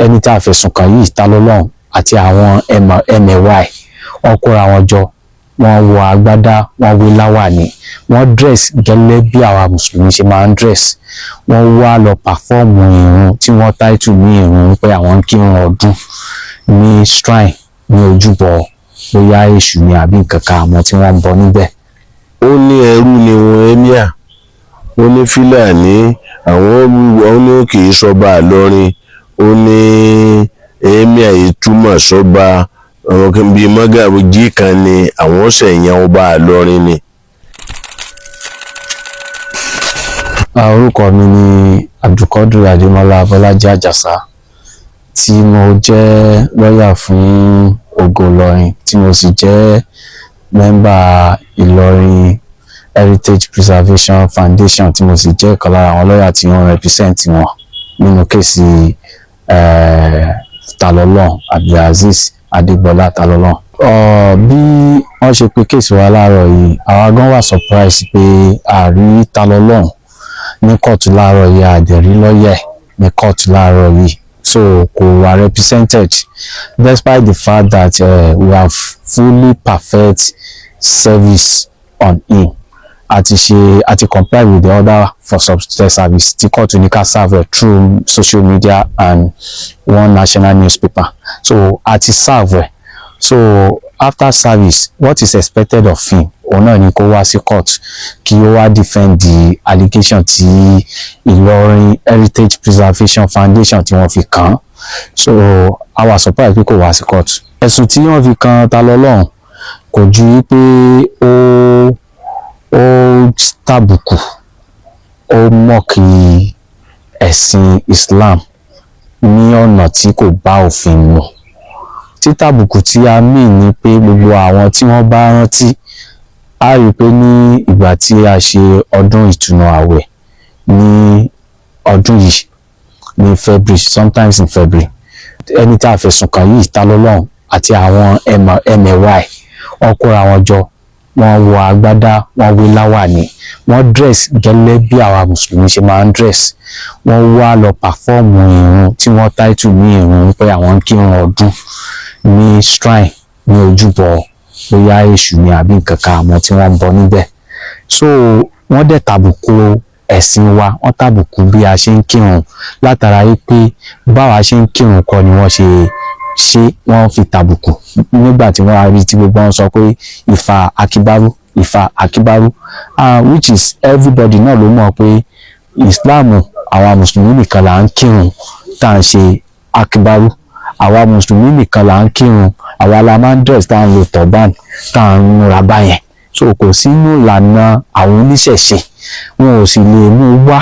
ẹni tá a fẹ̀sùn kàn yìí Talọ́lọ́hun àti àwọn ẹmẹ̀wà ẹ̀ wọ́n kóra wọn jọ, wọ́n wọ agbádá, wọ́n wé láwàní, wọ́n dress gẹ́lẹ́ bí àwa mùsùlùmí ṣe máa ń dress, wọ́n wá lọ pàfọ́ọ̀mù ìrun tí wọ́n táìtù ní ìrun pé àwọn ń kírun ọdún ní shrine ní ojúbọ bóyá èṣù ni àbí nǹkan kan àmọ́ tí wọ́n ń bọ níbẹ̀. Ó ní ẹrú ni wọn emir, ó ní Fúlàní, àwọn ní kì í sọba Ìlọrin, ó ní emir yìí túmọ̀ sọba, àwọn kan bíi mọ́gàjí kan ni àwọn ṣẹ̀yàn ọba Ìlọrin ni. Orúkọ mi ni Abdulkadir Adémọ́lá Bọ́lájí Àjàsá tí mo jẹ́ lọ́yà fún Ògo Ìlọrin tí mo sì jẹ́ mẹ́mbà Ilorin Heritage Preservation Foundation tí mo sì jẹ́ ọ̀kan lára àwọn lọ́yà tí wọ́n represent wọn nínú kéèsì Talọ́lọ́hun Abdulaziz Adégbọlá Talọ́lọ́hun. Bí wọ́n ṣe pé kéèsì wa láàárọ̀ yìí, àwa gan wà surprise pé a rí Talọ́lọ́hun ní kóòtù láàárọ̀ yìí, àdẹ̀rí lọ́yẹ̀ ní kóòtù láàárọ̀ yìí, so kò wà represented despite the fact that we have fully perfect service on him. Àti comply with the order for substitute service tí kóòtù ní ká serve through social media and one national newspaper, so àti serve. So after service, what is expected of him òun náà ni kó wá sí court kí ó wá defend the allegation tí Ilorin Heritage Preservation Foundation tí wọ́n fi kàn án. So a wà surprise pé kò wá sí court. Ẹ̀sùn tí wọ́n fi kàn Talọ́lọ́hun kò ju wípé ó tàbùkù, ó mọ̀kì ẹ̀sìn Islam ní ọ̀nà tí kò bá òfin mu. Títàbùkù tí a mì ní pé gbogbo àwọn tí wọ́n bá rántí, a rí pé ní ìgbà tí a ṣe ọdún ìtúnu àwẹ̀ ní ọdún yìí ní February, sometimes in February, ẹni tá a fẹ̀sùn kàn yìí Talọ́lọ́hun àti àwọn ẹmẹ̀wà ẹ̀ wọ́n kóra wọn jọ, wọ́n wọ agbádá, wọ́n wé láwàní, wọ́n dress gẹ́lẹ́ bí àwa mùsùlùmí ṣe máa ń dress, wọ́n wá lọ pàfọ́ọ̀mù ìrun tí wọ́n táìtù ní ìrun pé àwọn ń kírun ọdún ní shrine ní ojúbọ bóyá èṣù ni àbí nǹkan kan àmọ́ tí wọ́n ń bọ níbẹ̀. So wọ́n dẹ̀ tàbùkù ẹ̀sìn wa, wọ́n tàbùkù bí a ṣe ń kírun látara wípé báwa ṣe ń kírun kọ́ ni wọ́n ṣe wọ́n fi tàbùkù nígbà tí wọ́n rí tí gbogbo wọn sọ pé Ifá Akíbárú, which is everybody náà ló mọ̀ pé Islam àwa mùsùlùmí nìkan là ń kírun tá à ń ṣe Akíbárú, àwa mùsùlùmí nìkan là ń kírun, àwa la máa ń dress tá à ń lo turban tá à ń múra báyẹn. So kò sínú ìlànà àwọn oníṣẹ̀ṣe, wọn ò sì lè mú wá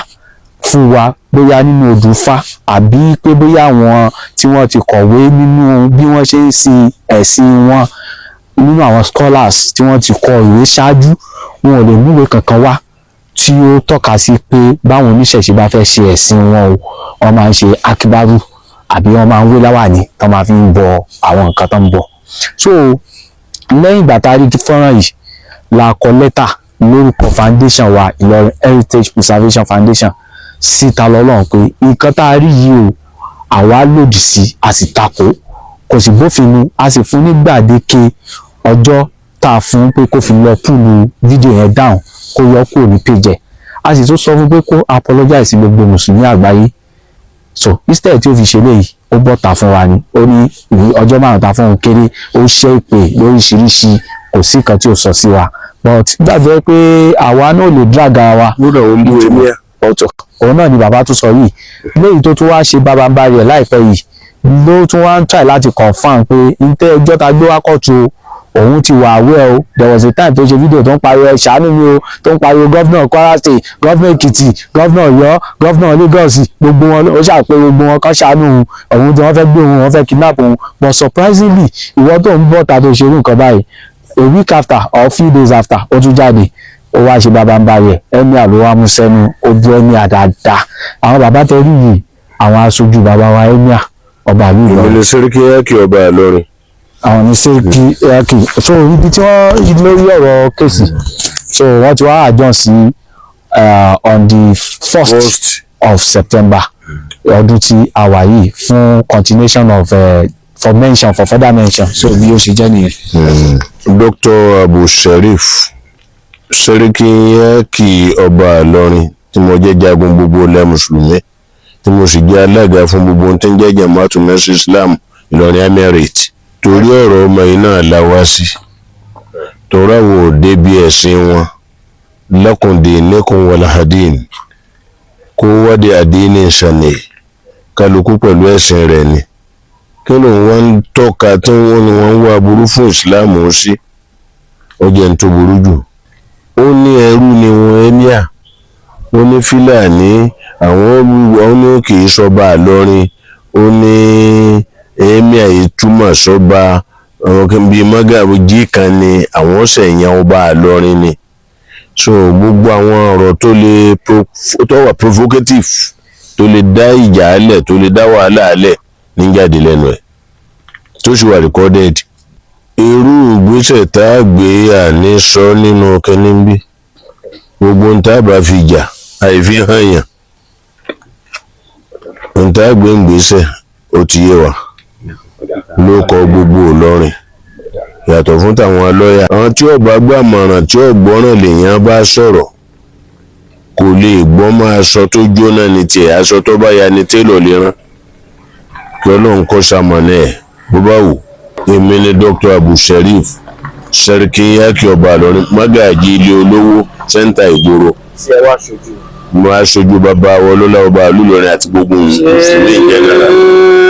fún wa bóyá nínú odù Ifá àbí pé bóyá àwọn tí wọ́n ti kọ̀wé nínú bí wọ́n ṣe ń sin ẹ̀sìn wọn, nínú àwọn scholars tí wọ́n ti kọ ìwé ṣáájú, wọn ò lè múwèé kankan wá tí ó tọ́ka sí pé báwọn oníṣẹ̀ṣe bá fẹ́ ṣe ẹ̀sìn wọn o, wọ́n máa ń ṣe Akíbárú àbí wọ́n máa ń wé láwàní tó máa fi ń bọ àwọn nǹkan tó ń bọ. So lẹ́yìn ìgbà tá a rí fọ́nrán yìí la kọ lẹ́tà lórúkọ foundation wa Ilorin Heritage Preservation Foundation sí Talọ́lọ́hun pé nǹkan tá a rí yìí o àwa lòdì sí, a sì takò, kò sì bófin mu, a sì fún ní gbàdéke ọjọ́ tá a fún pé kó fi lọ púùlù fídíò yẹn down, kó yọ kúrò ní page ẹ̀. A sì tún sọ fún pé kó apologize sí gbogbo mùsùlùmí àgbáyé. So instead tí ó fi ṣe léyìí, ó bọ́ta fún wa ni, ó ní ọjọ́ márùn-ún ta fún òun kéré, ó ṣe ìpè lóríṣiríṣi, kò sí nǹkan tí ó sọ sí wa, but gbàgbé pé àwa náà lè drag ara wa lórí àwọn olú emir ọ̀tọ̀. Òun náà ni bàbá tún sọ yìí, léyìí tó tún wá ṣe bábábá rẹ̀ láìpẹ́ yìí ló tún wá ń try láti confirm pé ntẹ́ ẹjọ́ ta gbé wá kọ́ọ̀tù òun ti wà aware o. There was a time tó ṣe fídíò tó ń pariwo ẹ ṣàánú mi o, tó ń pariwo gọ́vnà Kwara State, gọ́vnà Èkìtì, gọ́vnà Ọ̀yọ́, gọ́vnà Lagos, gbogbo wọn ó ṣàpè gbogbo wọn kan ṣàánú òun tí wọ́n fẹ́ gbé òun, wọ́n fẹ́ kidnap òun. But surprisingly ìwọ tó ń bọ̀ ta tó ṣe irú nǹkan báyìí, a week after or few days after ó tún jáde ó wá ṣe bàbá ń bá yẹ emir ló wá mú sẹ́nu, ó bú emir dáadáa. Àwọn bàbá tẹ rí yìí àwọn aṣojú bàbá wa emir ọba ìlú Ìlọrin. ìmọ̀lẹ̀ sẹ́ríkì ẹ̀kì ọba Ìlọrin. Àwọn ní sẹ́ríkì ẹ̀kì. So ibi tí wọ́n lórí ọ̀rọ̀ kéèsì, so wọ́n ti wá àjọ sí on the 1st of September ọdún tí a wà yìí fún continuation of for mention for further mention so bí ó ṣe jẹ́ nìyẹn. Dr. Abu Sharif Seriki ọba Ìlọrin tí mo jẹ́ jagun gbogbo ilẹ̀ mùsùlùmí tí mo sì jẹ́ alága fún gbogbo tí ń jẹ́ Jama'atu Nasir Islam Ìlọrin Emirate. Torí ọ̀rọ̀ ọmọ yìí náà la wá sí torí àwọn òde bí ẹ̀sìn wọn lakum dinukum wal hadin kó wádìí àdínì ìṣàlẹ̀ kálukú pẹ̀lú ẹ̀sìn rẹ̀ ni kí ló ń wọ́n ń tọ́ka tí wọ́n ní wọ́n ń wá burú fún ìsìláàmù sí ọjà ń tó burú jù. Ó ní ẹrú ni wọn Emir, ó ní Fúlàní àwọn ní kì í sọba Ìlọrin, ó ní Emir yìí túmọ̀ sọba àwọn bíi mọ́gàjí kan ni àwọn ṣẹ̀yàn ọba Ìlọrin ni. So gbogbo àwọn ọ̀rọ̀ tó wà provocative tó lè dá ìjà alẹ̀ tó lè dá wàhálà alẹ̀ ní jáde lẹ́nu ẹ̀ tó sì wà recorded. Irú ìgbésẹ̀ tá a gbé àní sọ nínú kẹ́ni bí gbogbo ń tá a bá fi jà àìfi hàn yàn ń tá a gbé ń gbésẹ̀ ó ti yé wa ló kọ gbogbo Ìlọrin yàtọ̀ fún tàwọn lọ́yà. Àwọn tí ó bá gbàmọ̀ràn tí ó gbọ́ràn lèèyàn bá sọ̀rọ̀ kò lè gbọ́ máa aṣọ tó jóná ní tiẹ̀ aṣọ tó bá ya ni télọ̀ lè rán kí Ọlọ́run kó ṣamọ̀nà ẹ̀ bó bá wù. Èmi ni Dr. Abu Sharif Seriki ọba Ìlọrin mágàjí ilé olówó sẹ́ńtà ìgboro. Tí ẹ wá ṣojú. Mo aṣojú bàbá wọlọ́lá ọba ìlú Ìlọrin àti gbogbo mùsùlùmí ìjẹ́nara.